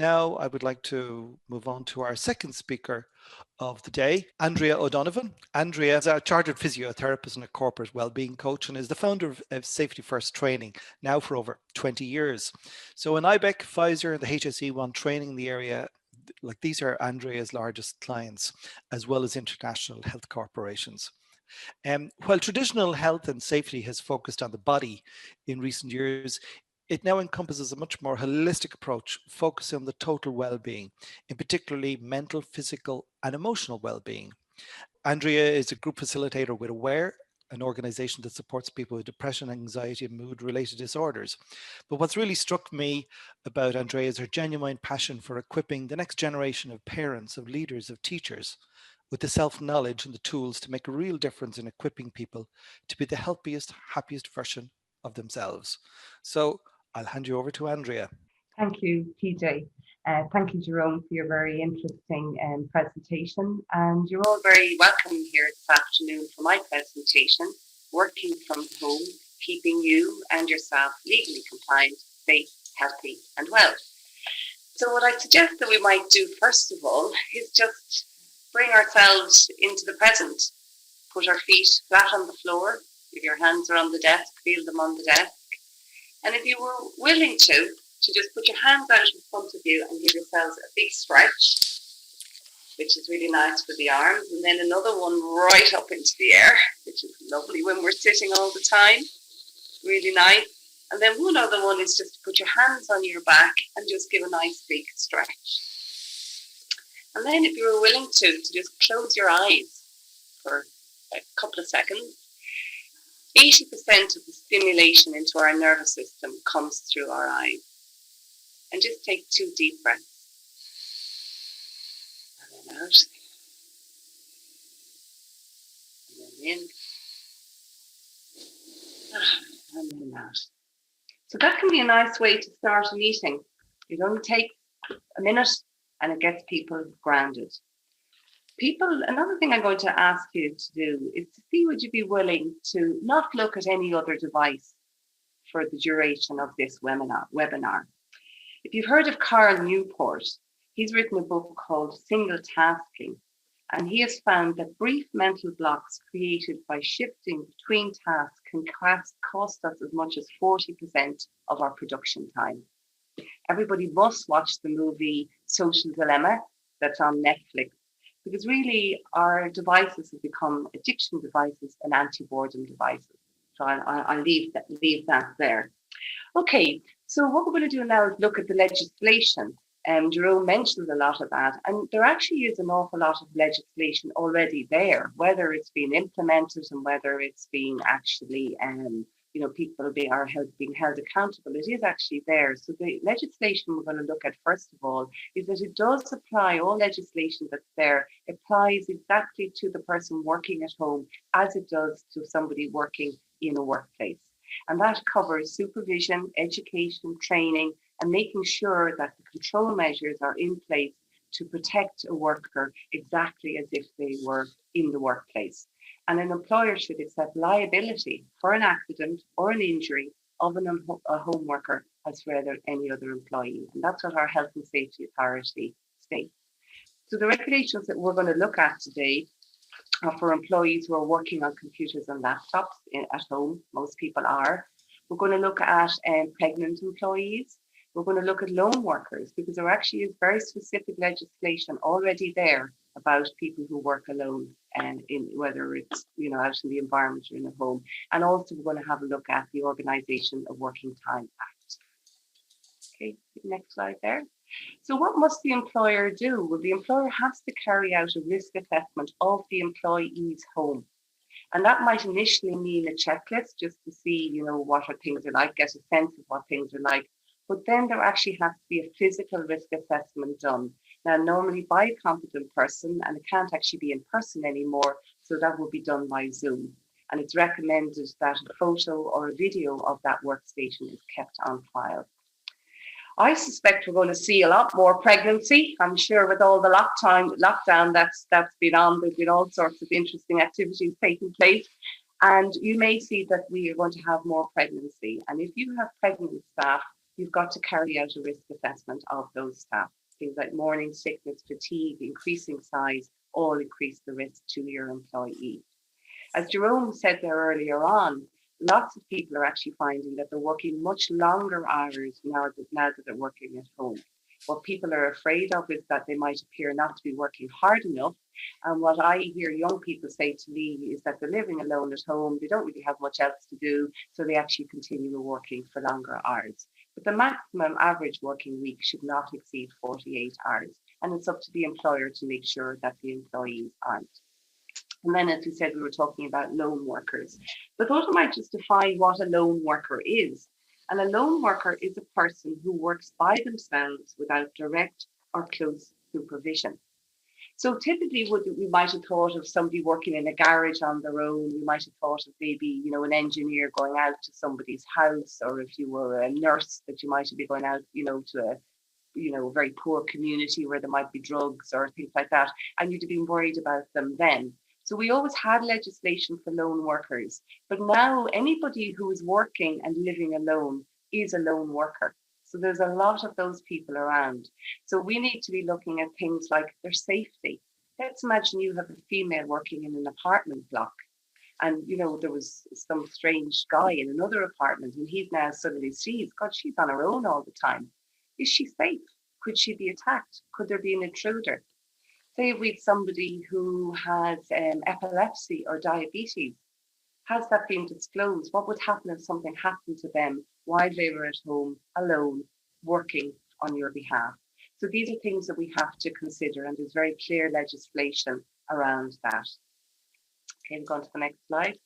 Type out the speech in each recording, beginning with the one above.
now I would like to move on to our second speaker of the day, Andria O'Donovan. Andria is a chartered physiotherapist and a corporate wellbeing coach and is the founder of Safety First Training, now for over 20 years. So in IBEC, Pfizer, and the HSE1 training in the area, like these are Andria's largest clients, as well as international health corporations. While traditional health and safety has focused on the body in recent years, it now encompasses a much more holistic approach, focusing on the total well-being, in particularly mental, physical, and emotional well-being. Andria is a group facilitator with Aware, an organization that supports people with depression, anxiety, and mood-related disorders. But what's really struck me about Andrea is her genuine passion for equipping the next generation of parents, of leaders, of teachers with the self-knowledge and the tools to make a real difference in equipping people to be the healthiest, happiest version of themselves. So I'll hand you over to Andrea. Thank you, PJ. Thank you, Jerome, for your very interesting presentation. And you're all very welcome here this afternoon for my presentation, Working from Home, Keeping You and Yourself Legally Compliant, Safe, Healthy and Well. So what I suggest that we might do first of all is just bring ourselves into the present. Put our feet flat on the floor. If your hands are on the desk, feel them on the desk. And if you were willing to just put your hands out in front of you and give yourselves a big stretch, which is really nice for the arms. And then another one right up into the air, which is lovely when we're sitting all the time. Really nice. And then one other one is just to put your hands on your back and just give a nice big stretch. And then if you were willing to just close your eyes for a couple of seconds. 80% of the stimulation into our nervous system comes through our eyes. And just take 2 deep breaths. And then out. And then in. And then out. So that can be a nice way to start a meeting. It only takes a minute and it gets people grounded. Another thing I'm going to ask you to do is to see, would you be willing to not look at any other device for the duration of this webinar. If you've heard of Carl Newport, he's written a book called Single Tasking, and he has found that brief mental blocks created by shifting between tasks can cost us as much as 40% of our production time. Everybody must watch the movie Social Dilemma that's on Netflix, because really our devices have become addiction devices and anti-boredom devices. So I'll leave that there. Okay, so what we're going to do now is look at the legislation. Jerome mentioned a lot of that, and there actually is an awful lot of legislation already there, whether it's being implemented and whether it's being actually, people are being held accountable. It is actually there. So the legislation we're going to look at first of all is that it does apply, all legislation that's there applies exactly to the person working at home as it does to somebody working in a workplace. And that covers supervision, education, training, and making sure that the control measures are in place to protect a worker exactly as if they were in the workplace. And an employer should accept liability for an accident or an injury of a home worker as for any other employee. And that's what our Health and Safety Authority states. So the regulations that we're going to look at today are for employees who are working on computers and laptops at home. Most people are. We're going to look at pregnant employees. We're going to look at lone workers, because there actually is very specific legislation already there about people who work alone, and whether it's out in the environment or in a home. And also we're going to have a look at the Organisation of Working Time Act. Okay, next slide there. So what must the employer do? Well, the employer has to carry out a risk assessment of the employee's home. And that might initially mean a checklist just to see, what things are like, get a sense of what things are like. But then there actually has to be a physical risk assessment done. Now, normally by a competent person, and it can't actually be in person anymore, so that will be done by Zoom. And it's recommended that a photo or a video of that workstation is kept on file. I suspect we're going to see a lot more pregnancy. I'm sure with all the lockdown that's been on, there's been all sorts of interesting activities taking place. And you may see that we are going to have more pregnancy. And if you have pregnant staff, you've got to carry out a risk assessment of those staff. Things like morning sickness, fatigue, increasing size, all increase the risk to your employee. As Jerome said there earlier on, lots of people are actually finding that they're working much longer hours now that they're working at home. What people are afraid of is that they might appear not to be working hard enough. And what I hear young people say to me is that they're living alone at home, they don't really have much else to do, so they actually continue working for longer hours. But the maximum average working week should not exceed 48 hours. And it's up to the employer to make sure that the employees aren't. And then, as we said, we were talking about lone workers. But those might just define what a lone worker is. And a lone worker is a person who works by themselves without direct or close supervision. So typically, we might have thought of somebody working in a garage on their own. We might have thought of maybe, an engineer going out to somebody's house, or if you were a nurse, that you might be going out, to a very poor community where there might be drugs or things like that, and you'd have been worried about them then. So we always had legislation for lone workers, but now anybody who is working and living alone is a lone worker. So there's a lot of those people around. So we need to be looking at things like their safety. Let's imagine you have a female working in an apartment block, and there was some strange guy in another apartment, and he's now suddenly sees, God, she's on her own all the time. Is she safe? Could she be attacked? Could there be an intruder? Say we've somebody who has epilepsy or diabetes. Has that been disclosed? What would happen if something happened to them while they were at home, alone, working on your behalf? So these are things that we have to consider, and there's very clear legislation around that. Okay, we'll go on to the next slide.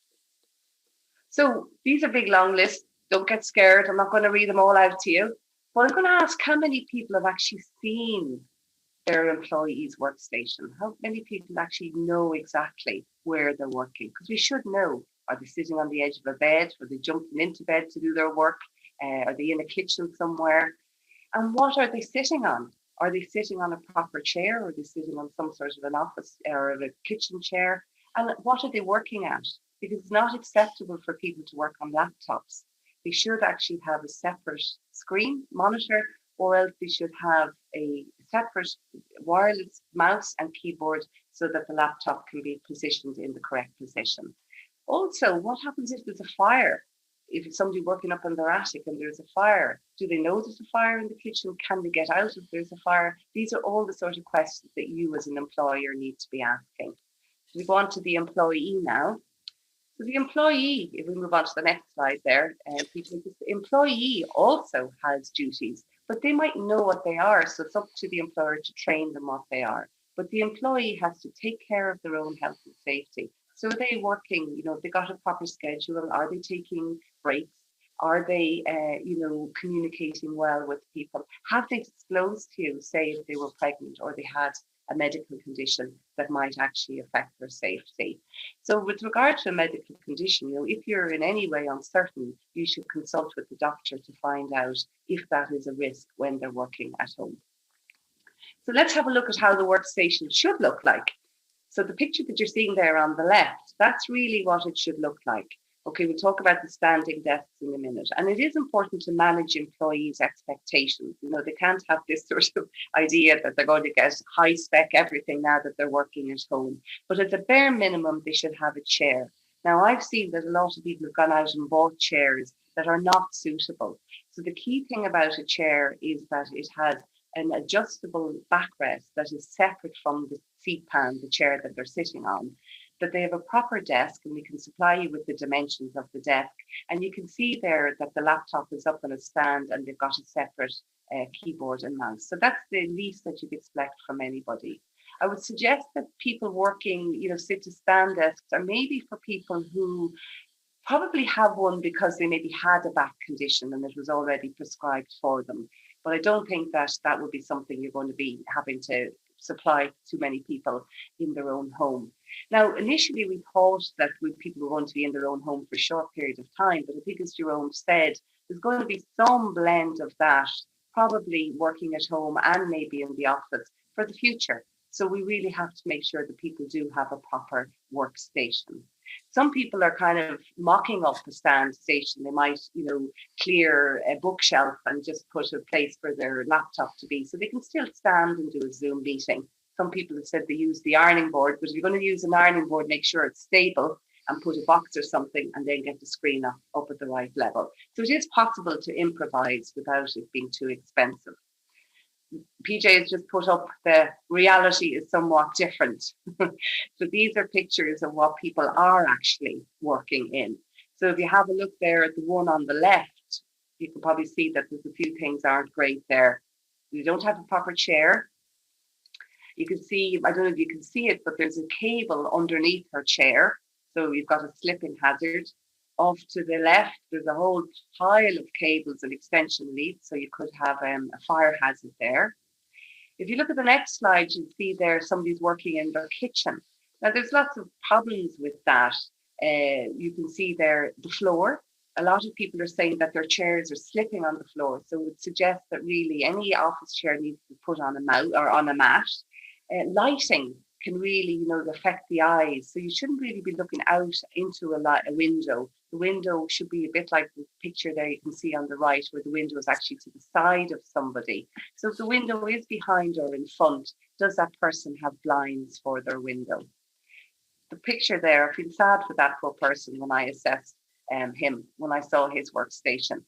So these are big, long lists. Don't get scared. I'm not going to read them all out to you. But I'm going to ask how many people have actually seen their employee's workstation. How many people actually know exactly where they're working? Because we should know. Are they sitting on the edge of a bed? Are they jumping into bed to do their work? Are they in a kitchen somewhere? And what are they sitting on? Are they sitting on a proper chair? Or are they sitting on some sort of an office or a kitchen chair? And what are they working at? Because it's not acceptable for people to work on laptops. They should actually have a separate screen monitor, or else they should have a separate wireless mouse and keyboard so that the laptop can be positioned in the correct position. Also, what happens if there's a fire? If it's somebody working up in their attic and there's a fire, do they know there's a fire in the kitchen? Can they get out if there's a fire? These are all the sort of questions that you as an employer need to be asking. We go on to the employee now. So the employee, if we move on to the next slide there, the employee also has duties, but they might know what they are. So it's up to the employer to train them what they are. But the employee has to take care of their own health and safety. So are they working, if they got a proper schedule? Are they taking breaks? Are they, communicating well with people? Have they disclosed to you, say, if they were pregnant or they had a medical condition that might actually affect their safety? So with regard to a medical condition, if you're in any way uncertain, you should consult with the doctor to find out if that is a risk when they're working at home. So let's have a look at how the workstation should look like. So the picture that you're seeing there on the left, that's really what it should look like. Okay, we'll talk about the standing desks in a minute. And it is important to manage employees' expectations. They can't have this sort of idea that they're going to get high spec everything now that they're working at home. But at the bare minimum, they should have a chair. Now, I've seen that a lot of people have gone out and bought chairs that are not suitable. So the key thing about a chair is that it has an adjustable backrest that is separate from the seat pan, the chair that they're sitting on, that they have a proper desk, and we can supply you with the dimensions of the desk. And you can see there that the laptop is up on a stand and they've got a separate keyboard and mouse. So that's the least that you'd expect from anybody. I would suggest that people working, sit to stand desks are maybe for people who probably have one because they maybe had a back condition and it was already prescribed for them. But I don't think that that would be something you're going to be having to supply to many people in their own home. Now, initially, we thought that people were going to be in their own home for a short period of time, but I think, as Jerome said, there's going to be some blend of that, probably working at home and maybe in the office for the future. So we really have to make sure that people do have a proper workstation. Some people are kind of mocking up the stand station. They might, clear a bookshelf and just put a place for their laptop to be, so they can still stand and do a Zoom meeting. Some people have said they use the ironing board, but if you're going to use an ironing board, make sure it's stable and put a box or something and then get the screen up at the right level. So it is possible to improvise without it being too expensive. PJ has just put up the reality is somewhat different. So these are pictures of what people are actually working in. So if you have a look there at the one on the left, you can probably see that there's a few things aren't great there. You don't have a proper chair. You can see, I don't know if you can see it, but there's a cable underneath her chair. So you've got a slipping hazard. Off to the left, there's a whole pile of cables and extension leads. So you could have a fire hazard there. If you look at the next slide, you see there somebody's working in their kitchen. Now, there's lots of problems with that. You can see there the floor. A lot of people are saying that their chairs are slipping on the floor. So it would suggest that really any office chair needs to be put on a mat or on a mat. Lighting can really, affect the eyes. So you shouldn't really be looking out into a window. The window should be a bit like the picture there you can see on the right, where the window is actually to the side of somebody. So if the window is behind or in front, does that person have blinds for their window? The picture there, I feel sad for that poor person when I assessed him, when I saw his workstation.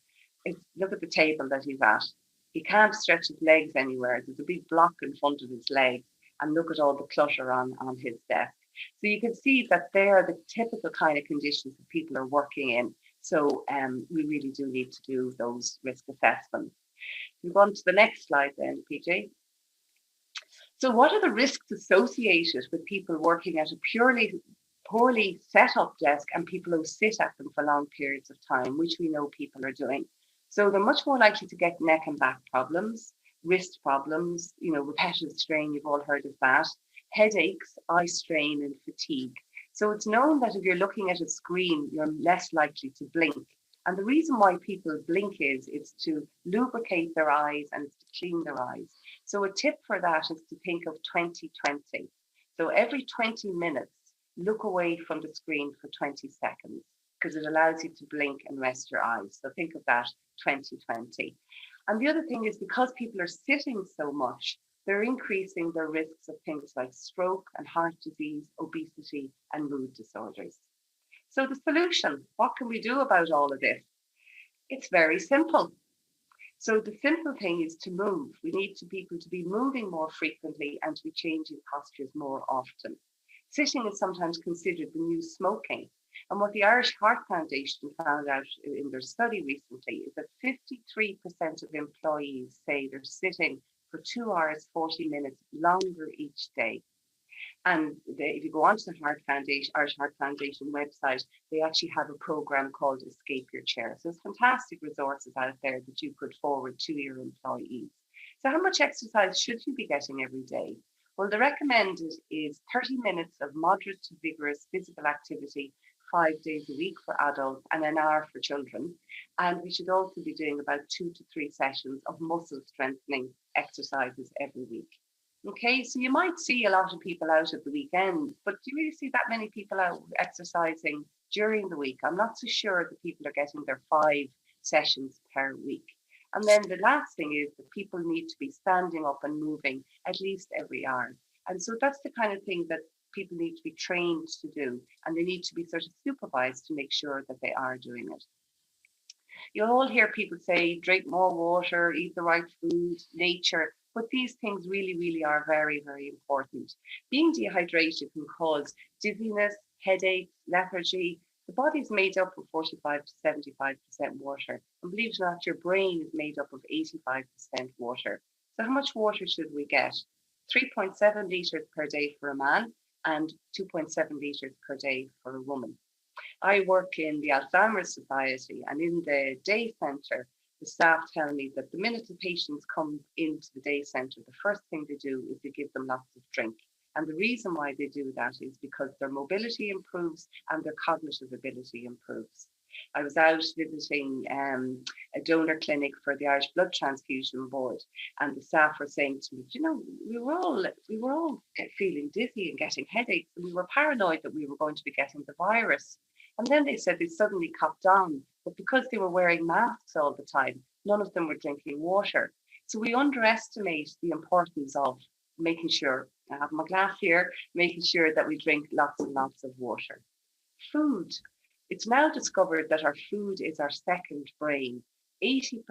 Look at the table that he's at. He can't stretch his legs anywhere. There's a big block in front of his legs. And look at all the clutter on his desk. So you can see that they are the typical kind of conditions that people are working in. So we really do need to do those risk assessments. Move on to the next slide then, PJ. So what are the risks associated with people working at a poorly set up desk and people who sit at them for long periods of time, which we know people are doing? So they're much more likely to get neck and back problems, wrist problems, repetitive strain, you've all heard of that, headaches, eye strain, and fatigue. So it's known that if you're looking at a screen, you're less likely to blink. And the reason why people blink is it's to lubricate their eyes and it's to clean their eyes. So a tip for that is to think of 2020. So every 20 minutes, look away from the screen for 20 seconds because it allows you to blink and rest your eyes. So think of that 2020. And the other thing is because people are sitting so much, they're increasing their risks of things like stroke and heart disease, obesity, and mood disorders. So the solution, what can we do about all of this? It's very simple. So the simple thing is to move. We need people to be moving more frequently and to be changing postures more often. Sitting is sometimes considered the new smoking. And what the Irish Heart Foundation found out in their study recently is that 53% of employees say they're sitting for 2 hours, 40 minutes longer each day. And if you go onto the Irish Heart Foundation website, they actually have a program called Escape Your Chair. So there's fantastic resources out there that you could forward to your employees. So how much exercise should you be getting every day? Well, the recommended is 30 minutes of moderate to vigorous physical activity 5 days a week for adults and an hour for children. And we should also be doing about 2 to 3 sessions of muscle strengthening exercises every week. Okay, so you might see a lot of people out at the weekend, but do you really see that many people out exercising during the week? I'm not so sure that people are getting their 5 sessions per week. And then the last thing is that people need to be standing up and moving at least every hour. And so that's the kind of thing that people need to be trained to do, and they need to be sort of supervised to make sure that they are doing it. You'll all hear people say, drink more water, eat the right food, nature, but these things really, really are very, very important. Being dehydrated can cause dizziness, headaches, lethargy. The body's made up of 45 to 75% water. And believe it or not, your brain is made up of 85% water. So how much water should we get? 3.7 litres per day for a man and 2.7 litres per day for a woman. I work in the Alzheimer's Society, and in the day centre, the staff tell me that the minute the patients come into the day centre, the first thing they do is they give them lots of drink. And the reason why they do that is because their mobility improves and their cognitive ability improves. I was out visiting a donor clinic for the Irish Blood Transfusion Board, and the staff were saying to me, you know, we were all feeling dizzy and getting headaches, and we were paranoid that we were going to be getting the virus. And then they said they suddenly copped on, but because they were wearing masks all the time, none of them were drinking water. So we underestimate the importance of making sure, I have my glass here, making sure that we drink lots and lots of water. Food. It's now discovered that our food is our second brain. 80%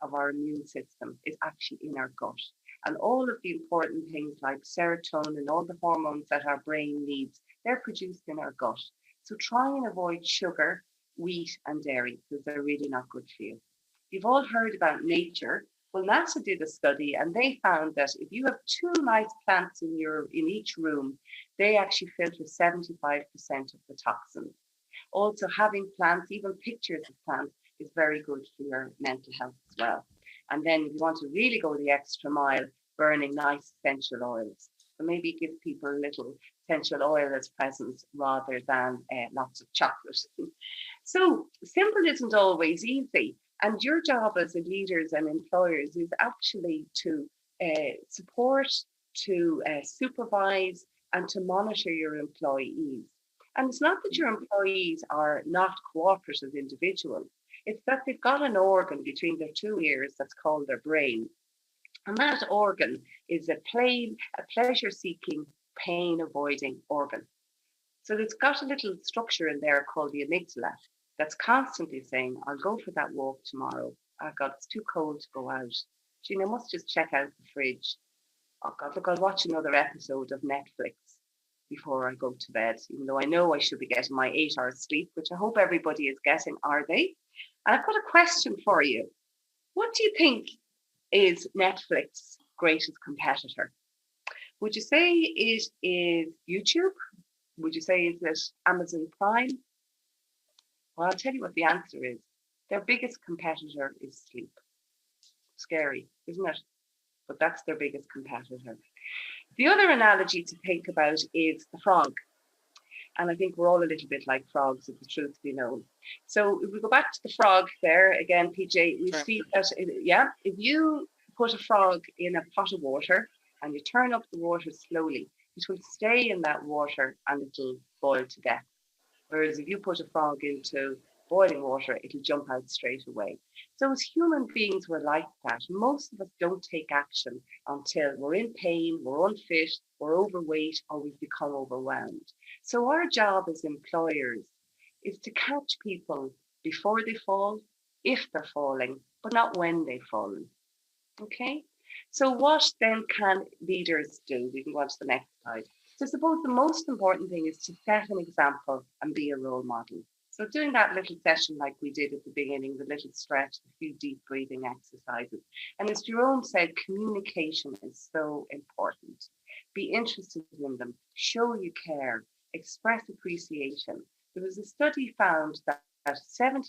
of our immune system is actually in our gut. And all of the important things like serotonin and all the hormones that our brain needs, they're produced in our gut. So try and avoid sugar, wheat, and dairy because they're really not good for you. You've all heard about nature. Well, NASA did a study and they found that if you have two nice plants in each room, they actually filter 75% of the toxins. Also, having plants, even pictures of plants, is very good for your mental health as well. And then if you want to really go the extra mile, burning nice essential oils. So maybe give people a little essential oil as presents rather than lots of chocolate. So simple isn't always easy. And your job as a leaders and employers is actually to support, to supervise, and to monitor your employees. And it's not that your employees are not cooperative individuals. It's that they've got an organ between their two ears that's called their brain. And that organ is a pleasure-seeking, pain-avoiding organ. So it's got a little structure in there called the amygdala that's constantly saying, I'll go for that walk tomorrow. Oh God, it's too cold to go out. Gina, I must just check out the fridge. Oh God, look, I'll watch another episode of Netflix before I go to bed, even though I know I should be getting my 8 hours sleep, which I hope everybody is getting, are they? And I've got a question for you. What do you think is Netflix's greatest competitor? Would you say it is YouTube? Would you say is it Amazon Prime? Well, I'll tell you what the answer is. Their biggest competitor is sleep. Scary, isn't it? But that's their biggest competitor. The other analogy to think about is the frog. And I think we're all a little bit like frogs, if the truth be known. So if we go back to the frog there again, PJ, we see that, yeah, if you put a frog in a pot of water and you turn up the water slowly, it will stay in that water and it'll boil to death. Whereas if you put a frog into boiling water, it'll jump out straight away. So as human beings, we're like that. Most of us don't take action until we're in pain, we're unfit, we're overweight, or we've become overwhelmed. So our job as employers is to catch people before they fall, if they're falling, but not when they've fallen. Okay? So what then can leaders do? We can go on to the next slide. So I suppose the most important thing is to set an example and be a role model. So doing that little session like we did at the beginning, the little stretch, a few deep breathing exercises. And as Jerome said, communication is so important. Be interested in them, show you care, express appreciation. There was a study found that 70%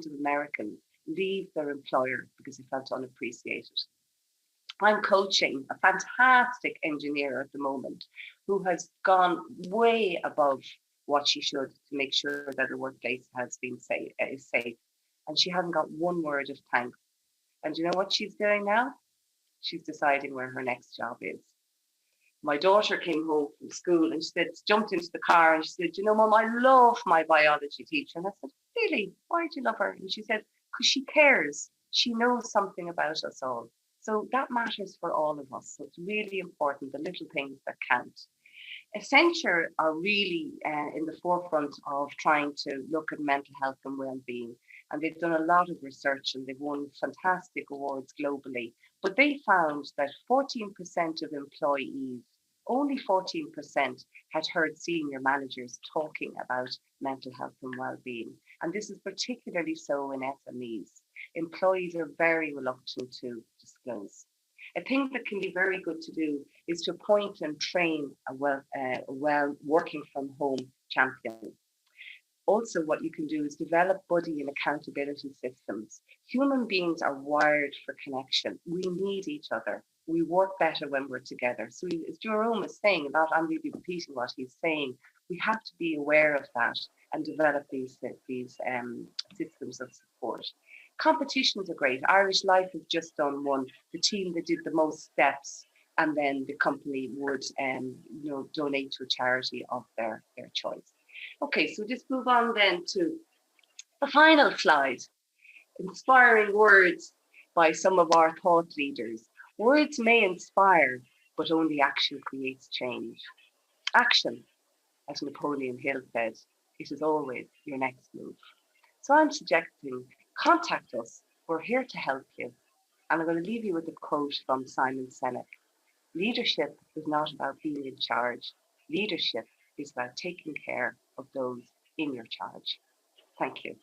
of Americans leave their employer because they felt unappreciated. I'm coaching a fantastic engineer at the moment who has gone way above what she should to make sure that her workplace has been is safe. And she hasn't got one word of thanks. And you know what she's doing now? She's deciding where her next job is. My daughter came home from school and she said, jumped into the car and she said, you know, Mum, I love my biology teacher. And I said, really? Why do you love her? And she said, because she cares. She knows something about us all. So that matters for all of us. So it's really important, the little things that count. Accenture are really in the forefront of trying to look at mental health and well-being. And they've done a lot of research and they've won fantastic awards globally. But they found that 14% of employees, only 14%, had heard senior managers talking about mental health and well-being. And this is particularly so in SMEs. Employees are very reluctant to disclose. A thing that can be very good to do is to appoint and train a well working from home champion. Also, what you can do is develop buddy and accountability systems. Human beings are wired for connection. We need each other. We work better when we're together. So as Jerome is saying, I'm really repeating what he's saying, we have to be aware of that and develop these systems of support. Competitions are great. Irish Life has just done one. The team that did the most steps, and then the company would, donate to a charity of their choice. Okay, so just move on then to the final slide. Inspiring words by some of our thought leaders. Words may inspire, but only action creates change. Action, as Napoleon Hill said, it is always your next move. So I'm suggesting contact us. We're here to help you. And I'm going to leave you with a quote from Simon Sinek. Leadership is not about being in charge. Leadership is about taking care of those in your charge. Thank you.